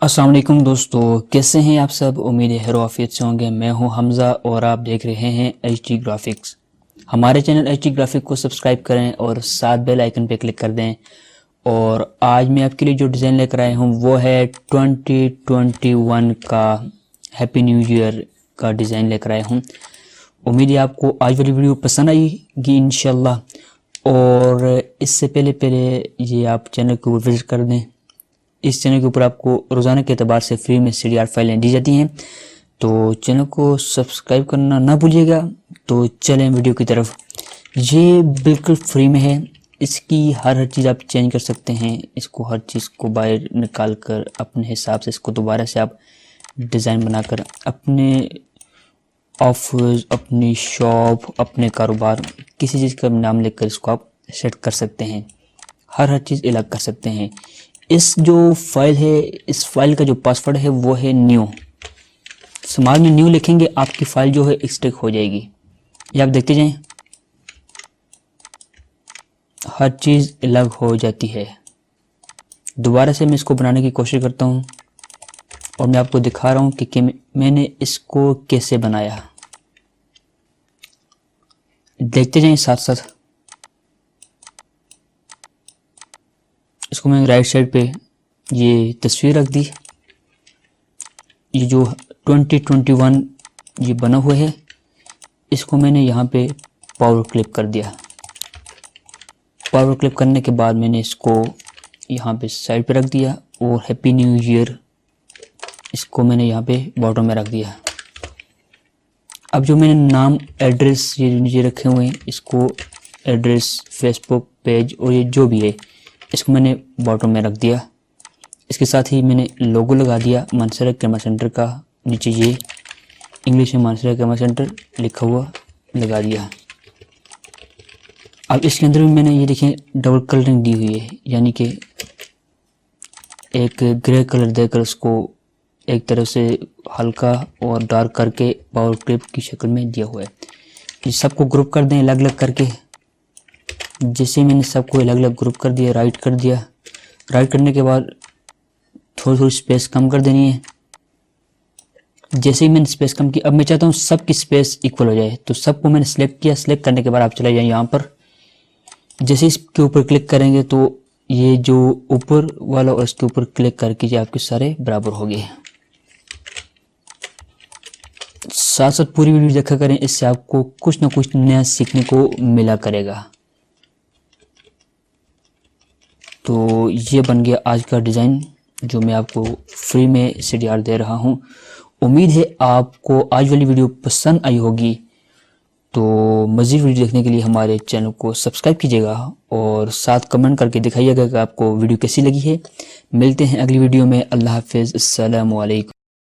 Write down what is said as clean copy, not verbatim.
अस्सलाम वालेकुम दोस्तों, कैसे हैं आप सब। उम्मीद है खैर आफियत से होंगे। मैं हूं हमज़ा और आप देख रहे हैं HD ग्राफिक्स। हमारे चैनल HD ग्राफिक्स को सब्सक्राइब करें और साथ बेल आइकन पे क्लिक कर दें। और आज मैं आपके लिए जो डिज़ाइन लेकर आया हूं वो है 2021 का हैप्पी न्यू ईयर का डिज़ाइन लेकर आया हूं। उम्मीद है आपको आज वाली वीडियो पसंद आएगी इंशाल्लाह। और इससे पहले ये आप चैनल को विजिट कर दें। इस चैनल के ऊपर आपको रोज़ाना के एतबार से फ्री में CDR फाइलें दी जाती हैं, तो चैनल को सब्सक्राइब करना ना भूलिएगा। तो चलें वीडियो की तरफ। ये बिल्कुल फ्री में है, इसकी हर चीज़ आप चेंज कर सकते हैं। इसको हर चीज़ को बाहर निकाल कर अपने हिसाब से इसको दोबारा से आप डिज़ाइन बनाकर अपने ऑफिस, अपनी शॉप, अपने कारोबार, किसी चीज़ का नाम लिखकर इसको आप सेट कर सकते हैं। हर चीज़ अलग कर सकते हैं। इस जो फाइल है, इस फाइल का जो पासवर्ड है वो है न्यू। समाज में न्यू लिखेंगे आपकी फाइल जो है एक्सट्रैक्ट हो जाएगी। ये आप देखते जाएं, हर चीज़ अलग हो जाती है। दोबारा से मैं इसको बनाने की कोशिश करता हूँ और मैं आपको दिखा रहा हूँ कि मैंने इसको कैसे बनाया। देखते जाएं साथ साथ। इसको मैंने राइट साइड पे ये तस्वीर रख दी। ये जो 2021 ये बना हुआ है, इसको मैंने यहाँ पे पावर क्लिप कर दिया। पावर क्लिप करने के बाद मैंने इसको यहाँ पे साइड पे रख दिया और हैप्पी न्यू ईयर इसको मैंने यहाँ पे बॉटम में रख दिया। अब जो मैंने नाम, एड्रेस ये रखे हुए हैं, इसको एड्रेस, फेसबुक पेज और ये जो भी है इसको मैंने बॉटम में रख दिया। इसके साथ ही मैंने लोगो लगा दिया मानसरा कैमरा सेंटर का। नीचे ये इंग्लिश में मानसरा कैमरा सेंटर लिखा हुआ लगा दिया। अब इसके अंदर भी मैंने ये देखें डबल कलरिंग दी हुई है, यानी कि एक ग्रे कलर देकर उसको एक तरफ से हल्का और डार्क करके पावर क्लिप की शक्ल में दिया हुआ है। ये सबको ग्रुप कर दें अलग अलग करके। जैसे मैंने सबको अलग अलग ग्रुप कर दिया, राइट कर दिया। राइट करने के बाद थोड़ी स्पेस कम कर देनी है। जैसे ही मैंने स्पेस कम की, अब मैं चाहता हूँ सबकी स्पेस इक्वल हो जाए, तो सबको मैंने सिलेक्ट किया। सिलेक्ट करने के बाद आप चले जाए यहाँ पर। जैसे इसके ऊपर क्लिक करेंगे तो ये जो ऊपर वाला और इसके ऊपर क्लिक करके जो आपके सारे बराबर हो गए। साथ साथ पूरी वीडियो देखा करें, इससे आपको कुछ ना कुछ नया सीखने को मिला करेगा। तो ये बन गया आज का डिज़ाइन जो मैं आपको फ्री में CDR दे रहा हूँ। उम्मीद है आपको आज वाली वीडियो पसंद आई होगी। तो मज़ीद वीडियो देखने के लिए हमारे चैनल को सब्सक्राइब कीजिएगा और साथ कमेंट करके दिखाइएगा कि आपको वीडियो कैसी लगी है। मिलते हैं अगली वीडियो में। अल्लाह हाफ़िज़। अस्सलामु अलैकुम।